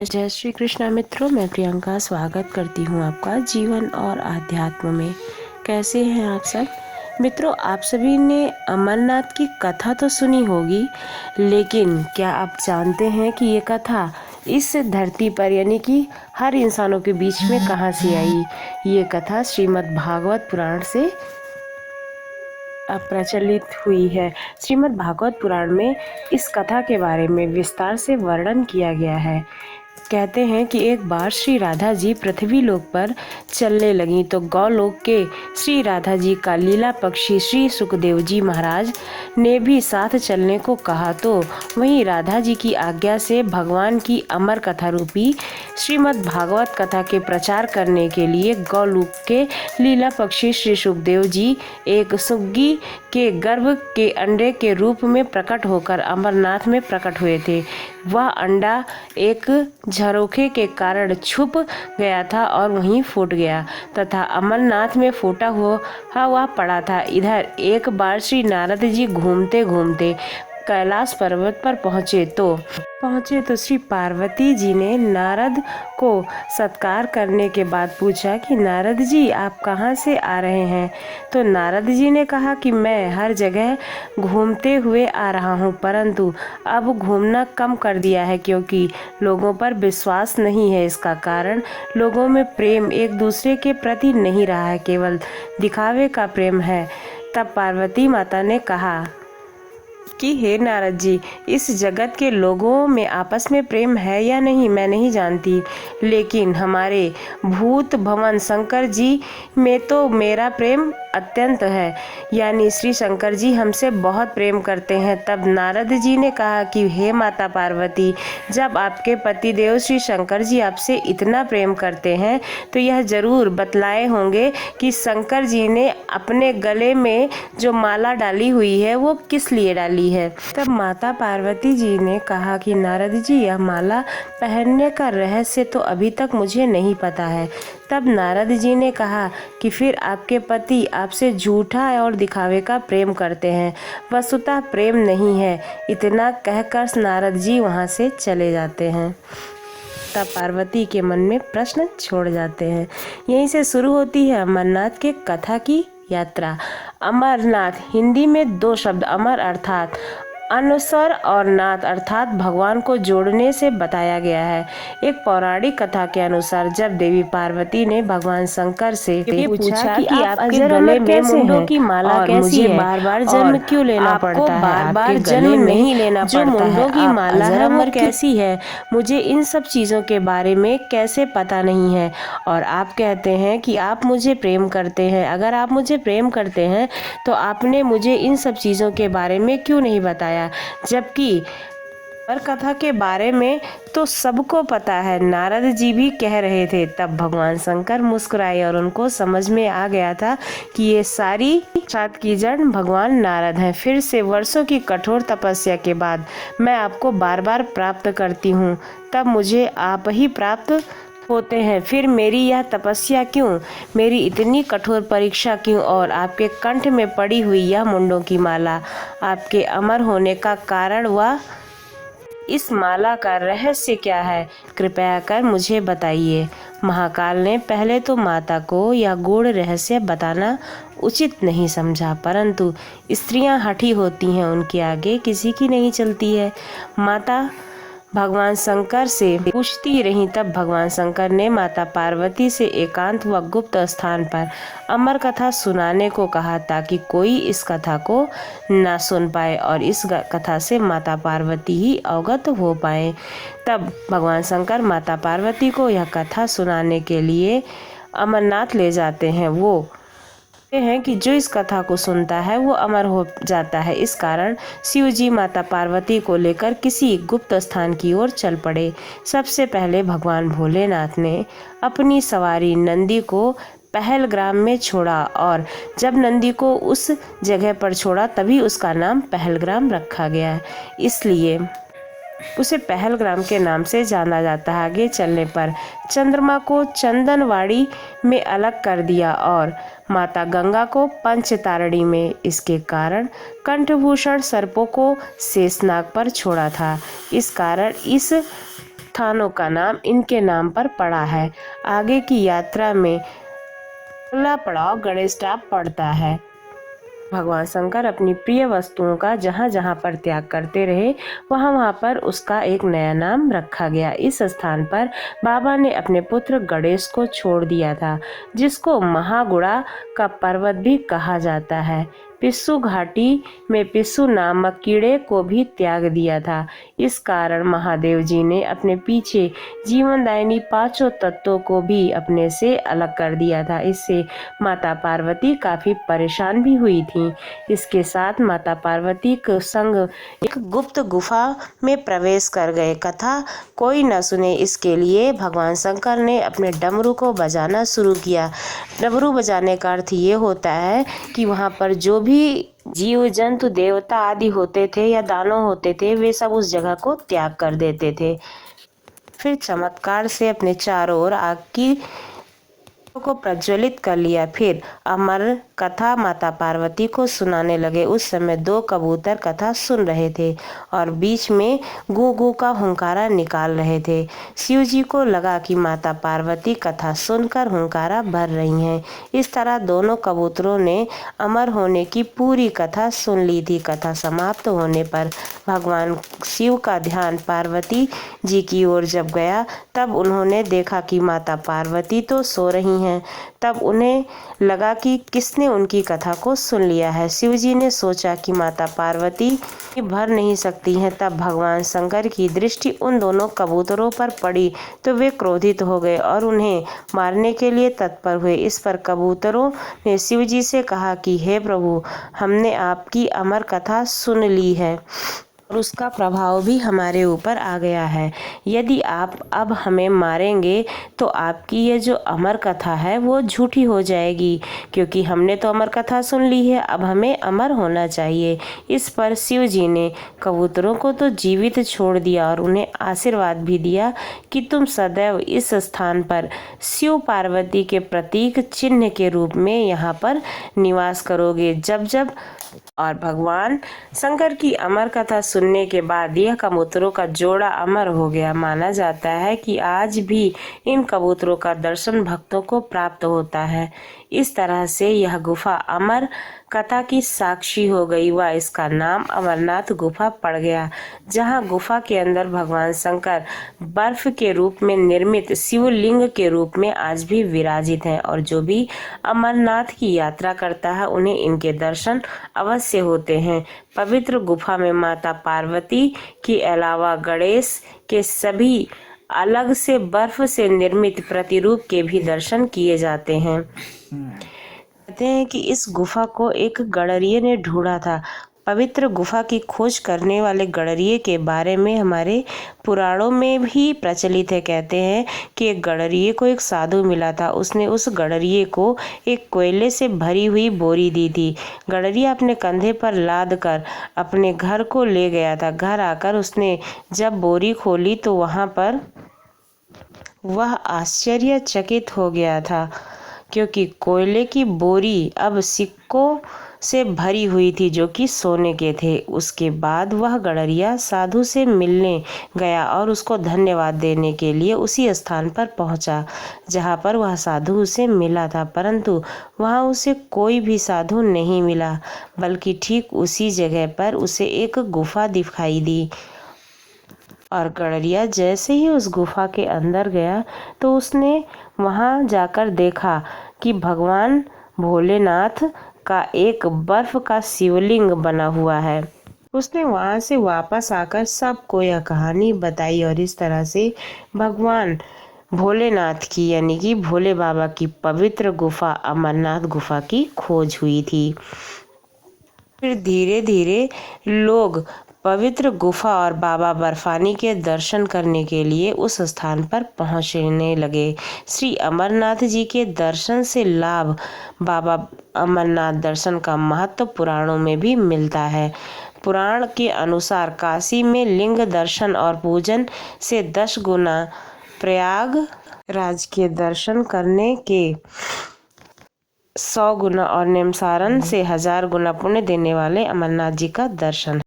जय श्री कृष्णा मित्रों, मैं प्रियंका स्वागत करती हूँ आपका जीवन और आध्यात्म में। कैसे हैं आप सब मित्रों? आप सभी ने अमरनाथ की कथा तो सुनी होगी, लेकिन क्या आप जानते हैं कि ये कथा इस धरती पर यानी कि हर इंसानों के बीच में कहाँ से आई? ये कथा श्रीमद् भागवत पुराण से प्रचलित हुई है। श्रीमद् भागवत पुराण में इस कथा के बारे में विस्तार से वर्णन किया गया है। कहते हैं कि एक बार श्री राधा जी पृथ्वी लोक पर चलने लगीं तो गौलोक के श्री राधा जी का लीला पक्षी श्री सुखदेव जी महाराज ने भी साथ चलने को कहा, तो वहीं राधा जी की आज्ञा से भगवान की अमर कथा रूपी श्रीमद् भागवत कथा के प्रचार करने के लिए गौलोक के लीला पक्षी श्री सुखदेव जी एक सुग्गी के गर्भ के अंडे के रूप में प्रकट होकर अमरनाथ में प्रकट हुए थे। वह अंडा एक झरोखे के कारण छुप गया था और वहीं फूट गया तथा अमरनाथ में फूटा हुआ पड़ा था। इधर एक बार श्री नारद जी घूमते घूमते कैलाश पर्वत पर पहुँचे तो श्री पार्वती जी ने नारद को सत्कार करने के बाद पूछा कि नारद जी आप कहाँ से आ रहे हैं? तो नारद जी ने कहा कि मैं हर जगह घूमते हुए आ रहा हूँ, परंतु अब घूमना कम कर दिया है क्योंकि लोगों पर विश्वास नहीं है। इसका कारण लोगों में प्रेम एक दूसरे के प्रति नहीं रहा है, केवल दिखावे का प्रेम है। तब पार्वती माता ने कहा कि हे नारद जी, इस जगत के लोगों में आपस में प्रेम है या नहीं मैं नहीं जानती, लेकिन हमारे भूत भवन शंकर जी में तो मेरा प्रेम अत्यंत है, यानी श्री शंकर जी हमसे बहुत प्रेम करते हैं। तब नारद जी ने कहा कि हे माता पार्वती, जब आपके पति देव श्री शंकर जी आपसे इतना प्रेम करते हैं तो यह जरूर बतलाए होंगे कि शंकर जी ने अपने गले में जो माला डाली हुई है वो किस लिए डाली है। तब माता पार्वती जी ने कहा कि नारद जी, यह माला पहनने का रहस्य तो अभी तक मुझे नहीं पता है। तब नारद जी ने कहा कि फिर आपके पति आपसे झूठा और दिखावे का प्रेम करते हैं, वस्तुतः प्रेम नहीं है। इतना कहकर नारद जी वहाँ से चले जाते हैं। तब पार्वती के मन में प्रश्न छोड़ जाते हैं। यहीं से शुरू होती है अमरनाथ के कथा की यात्रा। अमरनाथ हिंदी में दो शब्द अमर अर्थात अनुस्वर और नाथ अर्थात भगवान को जोड़ने से बताया गया है। एक पौराणिक कथा के अनुसार जब देवी पार्वती ने भगवान शंकर से पूछा कि आपके गले में मुंडों की माला कैसी है, बार बार जन्म क्यों लेना पड़ता है, बार बार जन्म नहीं लेना पड़ता है, जो मुंडों की माला है वो कैसी है, मुझे इन सब चीज़ों के बारे में कैसे पता नहीं है। और आप कहते हैं कि आप मुझे प्रेम करते हैं, अगर आप मुझे प्रेम करते हैं तो आपने मुझे इन सब चीज़ों के बारे में क्यों नहीं बताया, जबकि पर कथा के बारे में तो सबको पता है, नारद जी भी कह रहे थे। तब भगवान शंकर मुस्कुराए और उनको समझ में आ गया था कि ये सारी बात की जड़ भगवान नारद हैं। फिर से वर्षों की कठोर तपस्या के बाद मैं आपको बार बार प्राप्त करती हूँ, तब मुझे आप ही प्राप्त होते हैं। फिर मेरी यह तपस्या क्यों, मेरी इतनी कठोर परीक्षा क्यों, और आपके कंठ में पड़ी हुई यह मुंडों की माला, आपके अमर होने का कारण व इस माला का रहस्य क्या है, कृपया कर मुझे बताइए। महाकाल ने पहले तो माता को यह गूढ़ रहस्य बताना उचित नहीं समझा, परंतु स्त्रियां हठी होती हैं, उनके आगे किसी की नहीं चलती है। माता भगवान शंकर से पूछती रही। तब भगवान शंकर ने माता पार्वती से एकांत व गुप्त स्थान पर अमर कथा सुनाने को कहा, ताकि कोई इस कथा को ना सुन पाए और इस कथा से माता पार्वती ही अवगत हो पाए। तब भगवान शंकर माता पार्वती को यह कथा सुनाने के लिए अमरनाथ ले जाते हैं। वो हैं कि जो इस कथा को सुनता है वो अमर हो जाता है। इस कारण शिव जी माता पार्वती को लेकर किसी गुप्त स्थान की ओर चल पड़े। सबसे पहले भगवान भोलेनाथ ने अपनी सवारी नंदी को पहलग्राम में छोड़ा, और जब नंदी को उस जगह पर छोड़ा तभी उसका नाम पहलग्राम रखा गया, इसलिए उसे पहलग्राम के नाम से जाना जाता है। आगे चलने पर चंद्रमा को चंदनवाड़ी में अलग कर दिया और माता गंगा को पंचतारणी में। इसके कारण कंठभूषण सर्पों को शेषनाग पर छोड़ा था। इस कारण इस स्थानों का नाम इनके नाम पर पड़ा है। आगे की यात्रा में अगला पड़ाव गणेश स्टॉप पड़ता है। भगवान शंकर अपनी प्रिय वस्तुओं का जहाँ जहाँ पर त्याग करते रहे, वहाँ वहाँ पर उसका एक नया नाम रखा गया। इस स्थान पर बाबा ने अपने पुत्र गणेश को छोड़ दिया था, जिसको महागुड़ा का पर्वत भी कहा जाता है। पिस्सू घाटी में पिस्सू नामक कीड़े को भी त्याग दिया था। इस कारण महादेव जी ने अपने पीछे जीवनदायिनी पांचों तत्वों को भी अपने से अलग कर दिया था। इससे माता पार्वती काफी परेशान भी हुई थी। इसके साथ माता पार्वती के संग एक गुप्त गुफा में प्रवेश कर गए। कथा कोई न सुने, इसके लिए भगवान शंकर ने अपने डमरू को बजाना शुरू किया। डमरू बजाने का अर्थ ये होता है कि वहाँ पर जो भी जीव जंतु देवता आदि होते थे या दानव होते थे, वे सब उस जगह को त्याग कर देते थे। फिर चमत्कार से अपने चारों ओर आग की को प्रज्वलित कर लिया। फिर अमर कथा माता पार्वती को सुनाने लगे। उस समय दो कबूतर कथा सुन रहे थे और बीच में गू गू का हुंकारा निकाल रहे थे। शिव जी को लगा कि माता पार्वती कथा सुनकर हुंकारा भर रही हैं। इस तरह दोनों कबूतरों ने अमर होने की पूरी कथा सुन ली थी। कथा समाप्त होने पर भगवान शिव का ध्यान पार्वती जी की ओर जब गया, तब उन्होंने देखा कि माता पार्वती तो सो रही हैं। तब उन्हें लगा कि किसने उनकी कथा को सुन लिया है। शिव जी ने सोचा कि माता पार्वती भर नहीं सकती हैं। तब भगवान शंकर की दृष्टि उन दोनों कबूतरों पर पड़ी तो वे क्रोधित हो गए और उन्हें मारने के लिए तत्पर हुए। इस पर कबूतरों ने शिव जी से कहा कि हे प्रभु, हमने आपकी अमर कथा सुन ली है और उसका प्रभाव भी हमारे ऊपर आ गया है। यदि आप अब हमें मारेंगे तो आपकी ये जो अमर कथा है वो झूठी हो जाएगी, क्योंकि हमने तो अमर कथा सुन ली है, अब हमें अमर होना चाहिए। इस पर शिव जी ने कबूतरों को तो जीवित छोड़ दिया और उन्हें आशीर्वाद भी दिया कि तुम सदैव इस स्थान पर शिव पार्वती के प्रतीक चिन्ह के रूप में यहाँ पर निवास करोगे। जब जब और भगवान शंकर की अमर कथा सुनने के बाद यह कबूतरों का जोड़ा अमर हो गया। माना जाता है कि आज भी इन कबूतरों का दर्शन भक्तों को प्राप्त होता है। इस तरह से यह गुफा अमर कथा की साक्षी हो गई व इसका नाम अमरनाथ गुफा पड़ गया, जहां गुफा के अंदर भगवान शंकर बर्फ के रूप में निर्मित शिवलिंग के रूप में आज भी विराजित हैं और जो भी अमरनाथ की यात्रा करता है उन्हें इनके दर्शन अवश्य होते हैं। पवित्र गुफा में माता पार्वती के अलावा गणेश के सभी अलग से बर्फ से निर्मित प्रतिरूप के भी दर्शन किए जाते हैं। कहते हैं कि इस गुफा को एक गडरिये ने ढूंढा था। पवित्र गुफा की खोज करने वाले गडरिये के बारे में हमारे पुराणों में भी प्रचलित है। कहते हैं कि एक गडरिये को एक साधु मिला था। उसने उस गडरिये को एक कोयले से भरी हुई बोरी दी थी। गडरिया अपने कंधे पर लाद कर अपने घर को ले गया था। घर आकर उसने जब बोरी खोली तो वहाँ पर वह आश्चर्यचकित हो गया था, क्योंकि कोयले की बोरी अब सिक्कों से भरी हुई थी जो कि सोने के थे। उसके बाद वह गडरिया साधु से मिलने गया और उसको धन्यवाद देने के लिए उसी स्थान पर पहुंचा जहां पर वह साधु उसे मिला था, परंतु वहां उसे कोई भी साधु नहीं मिला, बल्कि ठीक उसी जगह पर उसे एक गुफा दिखाई दी। और गडरिया जैसे ही उस गुफा के अंदर गया तो उसने वहां जाकर देखा कि भगवान भोलेनाथ का एक बर्फ का शिवलिंग बना हुआ है। उसने वहां से वापस आकर सबको यह कहानी बताई और इस तरह से भगवान भोलेनाथ की यानी कि भोले बाबा की पवित्र गुफा अमरनाथ गुफा की खोज हुई थी। फिर धीरे धीरे लोग पवित्र गुफा और बाबा बर्फानी के दर्शन करने के लिए उस स्थान पर पहुंचने लगे। श्री अमरनाथ जी के दर्शन से लाभ बाबा अमरनाथ दर्शन का महत्व पुराणों में भी मिलता है। पुराण के अनुसार काशी में लिंग दर्शन और पूजन से 10 गुना, प्रयागराज के दर्शन करने के 100 गुना और निमसारण से 1000 गुना पुण्य देने वाले अमरनाथ जी का दर्शन